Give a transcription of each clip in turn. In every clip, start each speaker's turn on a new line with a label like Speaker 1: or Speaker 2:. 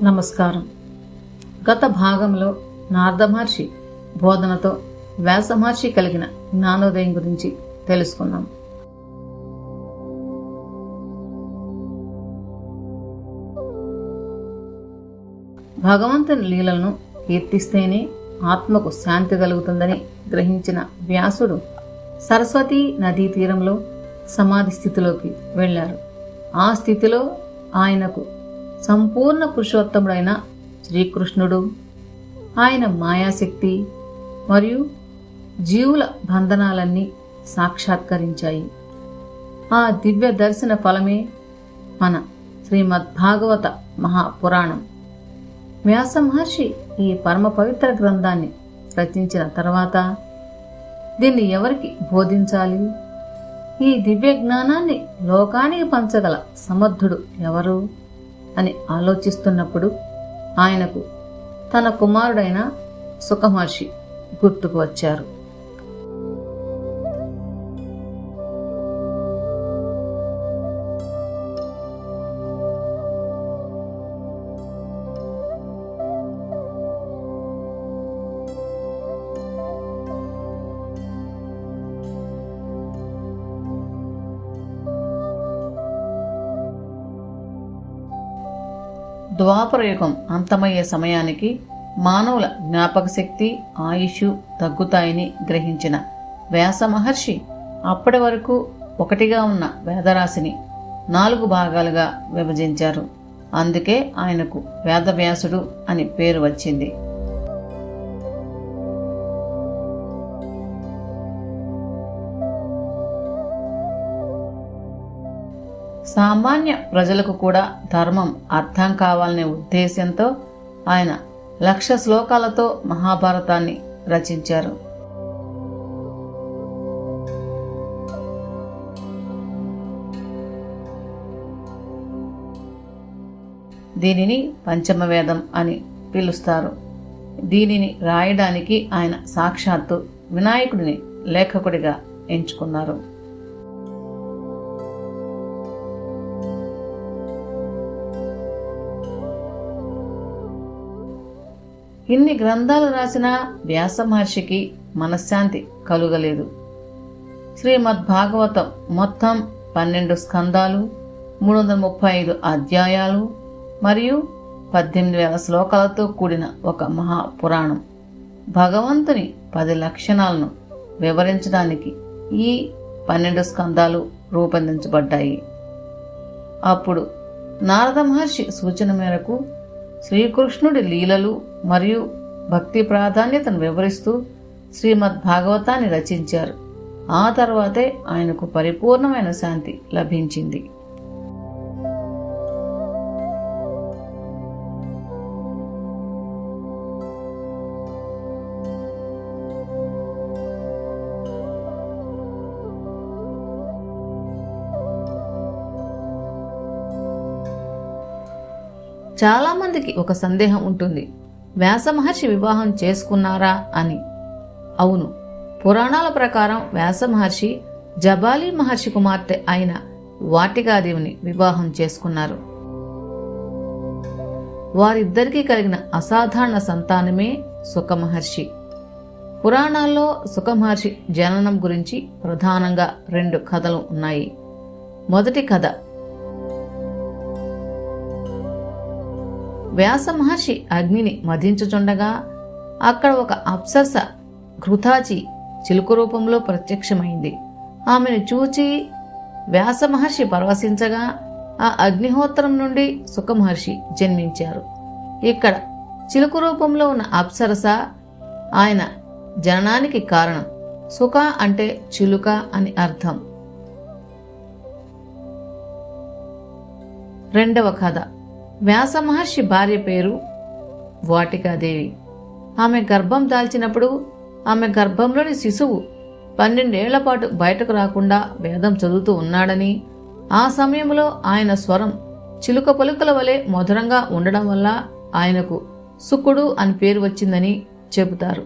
Speaker 1: నమస్కారం. గత భాగంలో నారద మహర్షి బోధనతో వ్యాస మహర్షి కలిగిన జ్ఞానోదయం గురించి తెలుసుకున్నాం. భగవంతుని లీలలను కీర్తిస్తేనే ఆత్మకు శాంతి కలుగుతుందని గ్రహించిన వ్యాసుడు సరస్వతీ నదీ తీరంలో సమాధి స్థితిలోకి వెళ్ళారు. ఆ స్థితిలో ఆయనకు సంపూర్ణ పురుషోత్తముడైన శ్రీకృష్ణుడు, ఆయన మాయాశక్తి మరియు జీవుల బంధనాలన్నీ సాక్షాత్కరించాయి. ఆ దివ్య దర్శన ఫలమే మన శ్రీమద్భాగవత మహాపురాణం. వ్యాస మహర్షి ఈ పరమ పవిత్ర గ్రంథాన్ని రచించిన తర్వాత దీన్ని ఎవరికి బోధించాలి, ఈ దివ్య జ్ఞానాన్ని లోకానికి పంచగల సమర్థుడు ఎవరు అని ఆలోచిస్తున్నప్పుడు ఆయనకు తన కుమారుడైన శుక మహర్షి గుర్తుకు వచ్చారు. ద్వాపరయుగం అంతమయ్యే సమయానికి మానవుల జ్ఞాపక శక్తి, ఆయుష్ తగ్గుతాయని గ్రహించిన వ్యాస మహర్షి అప్పటి వరకు ఒకటిగా ఉన్న వేదరాశిని 4 భాగాలుగా విభజించారు. అందుకే ఆయనకు వేదవ్యాసుడు అని పేరు వచ్చింది. సామాన్య ప్రజలకు కూడా ధర్మం అర్థం కావాలనే ఉద్దేశంతో ఆయన 1,00,000 శ్లోకాలతో మహాభారతాన్ని రచించారు. దీనిని పంచమవేదం అని పిలుస్తారు. దీనిని రాయడానికి ఆయన సాక్షాత్తు వినాయకుడిని లేఖకుడిగా ఎంచుకున్నారు. ఇన్ని గ్రంథాలు రాసిన వ్యాస మహర్షికి మనశ్శాంతి కలుగలేదు. శ్రీమద్భాగవతం మొత్తం 12 స్కందాలు, 335 అధ్యాయాలు మరియు 18,000 శ్లోకాలతో కూడిన ఒక మహాపురాణం. భగవంతుని 10 లక్షణాలను వివరించడానికి ఈ 12 స్కందాలు రూపొందించబడ్డాయి. అప్పుడు నారద మహర్షి సూచన మేరకు శ్రీకృష్ణుడి లీలలు మరియు భక్తి ప్రాధాన్యతను వివరిస్తూ శ్రీమద్భాగవతాన్ని రచించారు. ఆ తర్వాతే ఆయనకు పరిపూర్ణమైన శాంతి లభించింది. చాలా మందికి ఒక సందేహం ఉంటుంది, వ్యాస మహర్షి వివాహం చేసుకున్నారా అని. అవును, పురాణాల ప్రకారం వ్యాస మహర్షి జబాలి మహర్షి కుమార్తె అయిన వాటికాదేవిని వివాహం చేసుకున్నారు. వారిద్దరికీ కలిగిన అసాధారణ సంతానమే శుక మహర్షి. పురాణాల్లో శుక మహర్షి జననం గురించి ప్రధానంగా 2 కథలు ఉన్నాయి. మొదటి కథ, వ్యాస మహర్షి అగ్నిని మధించుచుండగా అక్కడ ఒక అప్సరస ఘృతాచి చిలుక రూపంలో ప్రత్యక్షమైంది. ఆమెను చూచి వ్యాస మహర్షి పరవశించగా ఆ అగ్నిహోత్రం నుండి శుక మహర్షి జన్మించారు. ఇక్కడ చిలుక రూపంలో ఉన్న అప్సరస ఆయన జననానికి కారణం. శుక అంటే చిలుక అని అర్థం. రెండవ కథ, వ్యాస మహర్షి భార్య పేరు వాటికాదేవి. ఆమె గర్భం దాల్చినప్పుడు ఆమె గర్భంలోని శిశువు 12 ఏళ్ల పాటు బయటకు రాకుండా వేదం చదువుతూ ఉన్నాడని, ఆ సమయంలో ఆయన స్వరం చిలుక పలుకుల వలె మధురంగా ఉండడం వల్ల ఆయనకు శుకుడు అని పేరు వచ్చిందని చెబుతారు.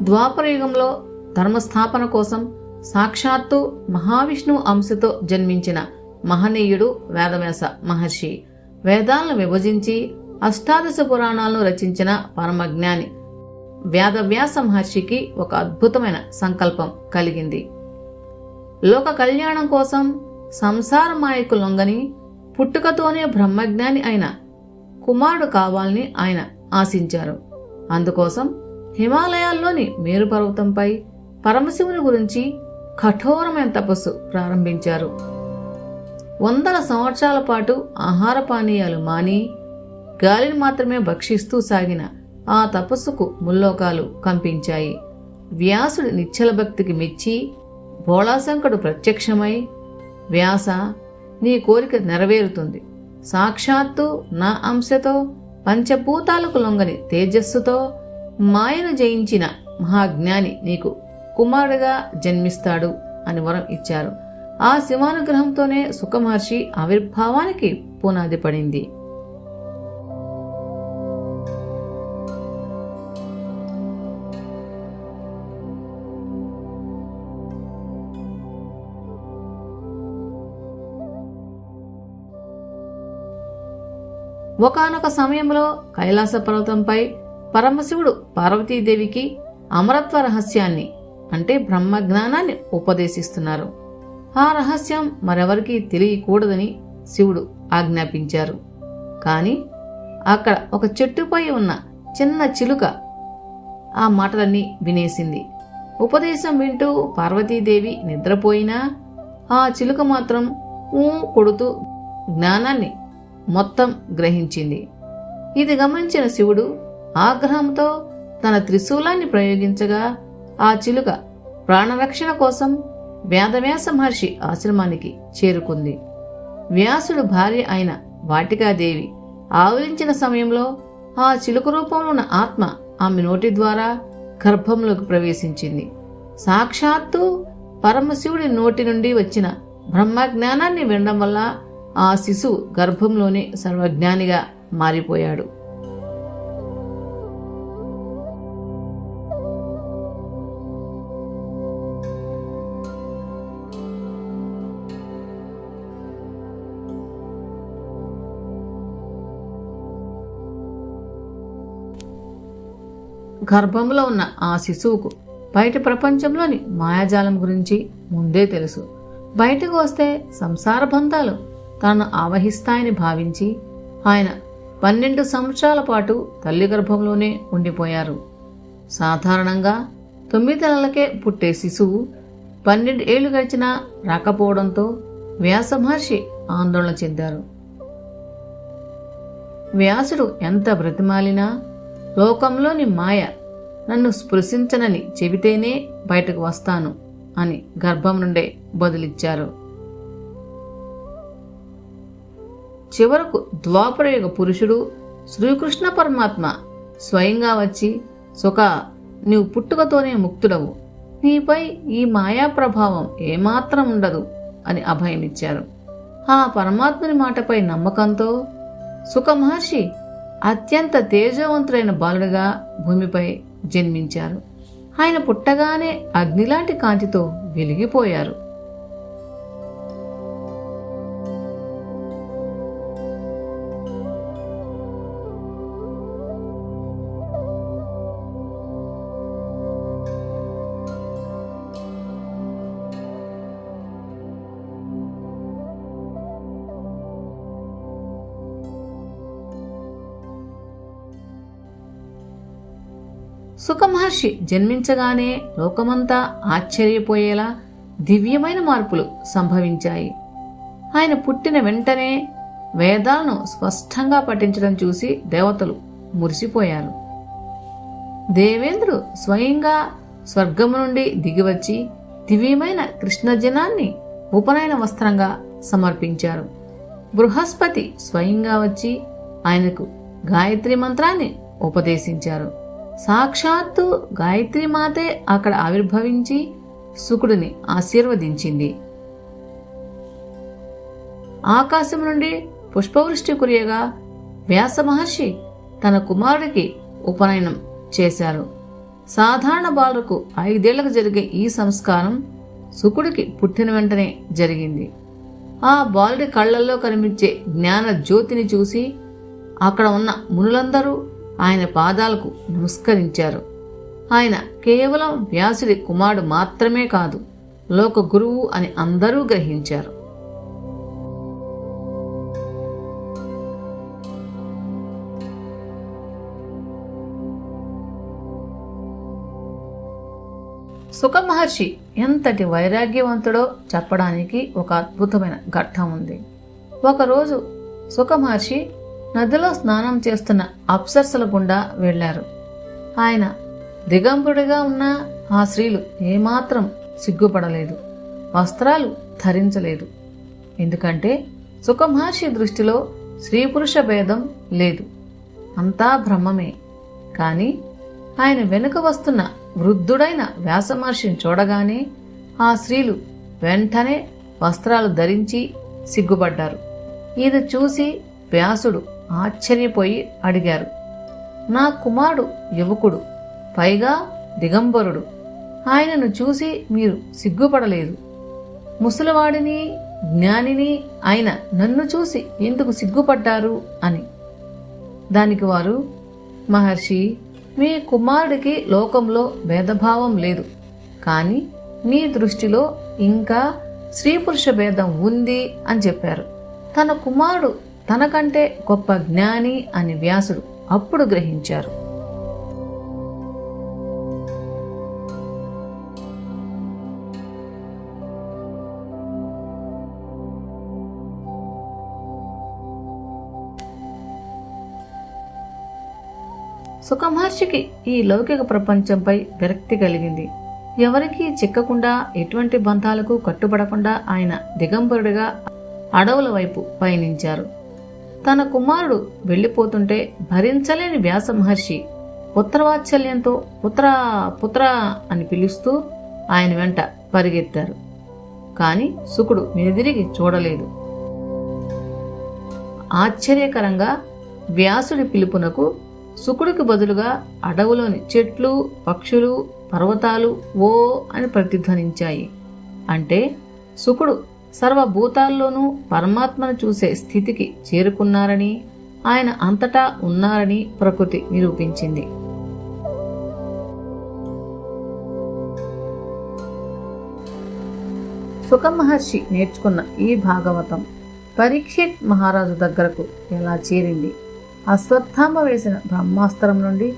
Speaker 1: ద్వాపరయుగంలో ధర్మస్థాపన కోసం సాక్షాత్తు మహావిష్ణువు అంశతో జన్మించిన మహనీయుడు వేదవ్యాస మహర్షి. వేదాలను విభజించి అష్టాదశ పురాణాలను రచించిన పరమజ్ఞాని వేదవ్యాస మహర్షికి ఒక అద్భుతమైన సంకల్పం కలిగింది. లోక కళ్యాణం కోసం సంసార మాయకు లొంగని పుట్టుకతోనే బ్రహ్మజ్ఞాని అయిన కుమారుడు కావాలని ఆయన ఆశించారు. అందుకోసం హిమాలయాల్లోని మేరు పర్వతంపై పరమశివుని గురించి కఠోరమైన తపస్సు ప్రారంభించారు. వందల సంవత్సరాల పాటు ఆహార పానీయాలు మాని గాలిని మాత్రమే భక్షిస్తూ సాగిన ఆ తపస్సుకు ముల్లోకాలు కంపించాయి. వ్యాసుడి నిశ్చల భక్తికి మెచ్చి భోళాశంకరుడు ప్రత్యక్షమై, వ్యాస, నీ కోరిక నెరవేరుతుంది. సాక్షాత్తు నా అంశతో పంచభూతాలకు లొంగని తేజస్సుతో మాయను జయించిన మహాజ్ఞాని నీకు కుమారుడిగా జన్మిస్తాడు అని వరం ఇచ్చారు. ఆ శివానుగ్రహంతోనే సుఖమహర్షి ఆవిర్భావానికి పునాది పడింది. ఒకానొక సమయంలో కైలాస పర్వతంపై పరమశివుడు పార్వతీదేవికి అమరత్వ రహస్యాన్ని అంటే బ్రహ్మజ్ఞానాన్ని ఉపదేశిస్తున్నారు. ఆ రహస్యం మరెవరికీ తెలియకూడదని శివుడు ఆజ్ఞాపించారు. కాని అక్కడ ఒక చెట్టుపై ఉన్న చిన్న చిలుక ఆ మాటలన్నీ వినేసింది. ఉపదేశం వింటూ పార్వతీదేవి నిద్రపోయినా ఆ చిలుక మాత్రం కొడుతూ జ్ఞానాన్ని మొత్తం గ్రహించింది. ఇది గమనించిన శివుడు ఆగ్రహంతో తన త్రిశూలాన్ని ప్రయోగించగా ఆ చిలుక ప్రాణరక్షణ కోసం వేదవ్యాస మహర్షి ఆశ్రమానికి చేరుకుంది. వ్యాసుడు భార్య అయిన వాటికాదేవి ఆవలించిన సమయంలో ఆ చిలుక రూపంలో ఉన్న ఆత్మ ఆమె నోటి ద్వారా గర్భంలోకి ప్రవేశించింది. సాక్షాత్తు పరమశివుడి నోటి నుండి వచ్చిన బ్రహ్మజ్ఞానాన్ని వినడం వల్ల ఆ శిశువు గర్భంలోనే సర్వజ్ఞానిగా మారిపోయాడు. గర్భంలో ఉన్న ఆ శిశువుకు బయట ప్రపంచంలోని మాయాజాలం గురించి ముందే తెలుసు. బయటకు వస్తే సంసార బంధాలు తనను ఆవహిస్తాయని భావించి ఆయన 12 సంవత్సరాల పాటు తల్లి గర్భంలోనే ఉండిపోయారు. సాధారణంగా 9 నెలలకే పుట్టే శిశువు 12 ఏళ్లు గడిచినా రాకపోవడంతో వ్యాస మహర్షి ఆందోళన చెందారు. వ్యాసుడు ఎంత బ్రతిమాలినా లోకంలోని మాయ నన్ను స్పృశించనని చెబితేనే బయటకు వస్తాను అని గర్భం నుండే బదులిచ్చారు. చివరకు ద్వాపరయుగ పురుషుడు శ్రీకృష్ణ పరమాత్మ స్వయంగా వచ్చి, సుఖ, నీవు పుట్టుకతోనే ముక్తుడవు, నీపై ఈ మాయా ప్రభావం ఏమాత్రం ఉండదు అని అభయమిచ్చారు. ఆ పరమాత్ముని మాటపై నమ్మకంతో సుఖ మహర్షి అత్యంత తేజవంతుడైన బాలుడిగా భూమిపై జన్మించారు. ఆయన పుట్టగానే అగ్నిలాంటి కాంతితో వెలిగిపోయారు. సుఖమహర్షి జన్మించగానే లోకమంతా ఆశ్చర్యపోయేలా దివ్యమైన మార్పులు సంభవించాయి. ఆయన పుట్టిన వెంటనే వేదాలను స్పష్టంగా పఠించడం చూసి దేవతలు మురిసిపోయారు. దేవేంద్రుడు స్వయంగా స్వర్గము నుండి దిగివచ్చి దివ్యమైన కృష్ణజనాన్ని ఉపనయన వస్త్రంగా సమర్పించారు. బృహస్పతి స్వయంగా వచ్చి ఆయనకు గాయత్రి మంత్రాన్ని ఉపదేశించారు. సాక్షాత్తు గాయత్రీమాతే అక్కడ ఆవిర్భవించి శుకుడిని ఆశీర్వదించింది. ఆకాశం నుండి పుష్పవృష్టి కురియగా వ్యాస మహర్షి తన కుమారుడికి ఉపనయనం చేశారు. సాధారణ బాలురకు 5 ఏళ్లకు జరిగే ఈ సంస్కారం శుకుడికి పుట్టిన వెంటనే జరిగింది. ఆ బాలుడి కళ్లల్లో కనిపించే జ్ఞాన జ్యోతిని చూసి అక్కడ ఉన్న మునులందరూ ఆయన పాదాలకు నమస్కరించారు. ఆయన కేవలం వ్యాసుడి కుమారుడు మాత్రమే కాదు, లోక గురువు అని అందరూ గ్రహించారు. శుక మహర్షి ఎంతటి వైరాగ్యవంతుడో చెప్పడానికి ఒక అద్భుతమైన ఘట్టం ఉంది. ఒకరోజు శుక మహర్షి నదిలో స్నానం చేస్తున్న అప్సరసల గుండా వెళ్లారు. ఆయన దిగంబరుడిగా ఉన్న ఆ స్త్రీలు ఏమాత్రం సిగ్గుపడలేదు, వస్త్రాలు ధరించలేదు. ఎందుకంటే శుక మహర్షి దృష్టిలో స్త్రీ పురుష భేదం లేదు, అంతా బ్రహ్మమే. కాని ఆయన వెనుక వస్తున్న వృద్ధుడైన వ్యాస మహర్షిని చూడగానే ఆ స్త్రీలు వెంటనే వస్త్రాలు ధరించి సిగ్గుపడ్డారు. ఇది చూసి వ్యాసుడు ఆశ్చర్యపోయి అడిగారు, నా కుమారుడు యువకుడు, పైగా దిగంబరుడు, ఆయనను చూసి మీరు సిగ్గుపడలేదు. ముసలివాడిని జ్ఞానిని అయిన నన్ను చూసి ఎందుకు సిగ్గుపడ్డారు అని. దానికి వారు, మహర్షి, మీ కుమారుడికి లోకంలో భేదభావం లేదు, కాని మీ దృష్టిలో ఇంకా స్త్రీ పురుష భేదం ఉంది అని చెప్పారు. తన కుమారుడు తనకంటే గొప్ప జ్ఞాని అని వ్యాసుడు అప్పుడు గ్రహించారు. శుక మహర్షికి ఈ లౌకిక ప్రపంచంపై విరక్తి కలిగింది. ఎవరికీ చిక్కకుండా, ఎటువంటి బంధాలకు కట్టుబడకుండా ఆయన దిగంబరుడిగా అడవుల వైపు పయనించారు. తన కుమారుడు వెళ్లిపోతుంటే భరించలేని వ్యాస మహర్షి పుత్రవాత్సల్యంతో పుత్రా పుత్రా అని పిలుస్తూ ఆయన వెంట పరిగెత్తారు. కాని శుకుడు వెనుదిరిగి చూడలేదు. ఆశ్చర్యకరంగా వ్యాసుడి పిలుపునకు శుకుడికి బదులుగా అడవులోని చెట్లు, పక్షులు, పర్వతాలు ఓ అని ప్రతిధ్వనించాయి. అంటే శుకుడు సర్వభూతాల్లోనూ పరమాత్మను చూసే స్థితికి చేరుకున్నారని, ఆయన అంతటా ఉన్నారని ప్రకృతి నిరూపించింది. శుక మహర్షి నేర్చుకున్న ఈ భాగవతం పరీక్షిత్ మహారాజు దగ్గరకు ఎలా చేరింది, అశ్వత్థామ వేసిన బ్రహ్మాస్త్రం నుండి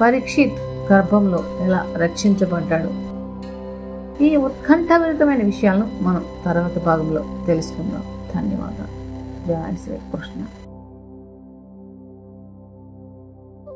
Speaker 1: పరీక్షిత్ గర్భంలో ఎలా రక్షించబడ్డాడు, ఈ ఉత్కంఠభరితమైన విషయాలను మనం తర్వాత భాగంలో తెలుసుకుందాం. ధన్యవాదాలు. జై శ్రీ కృష్ణ.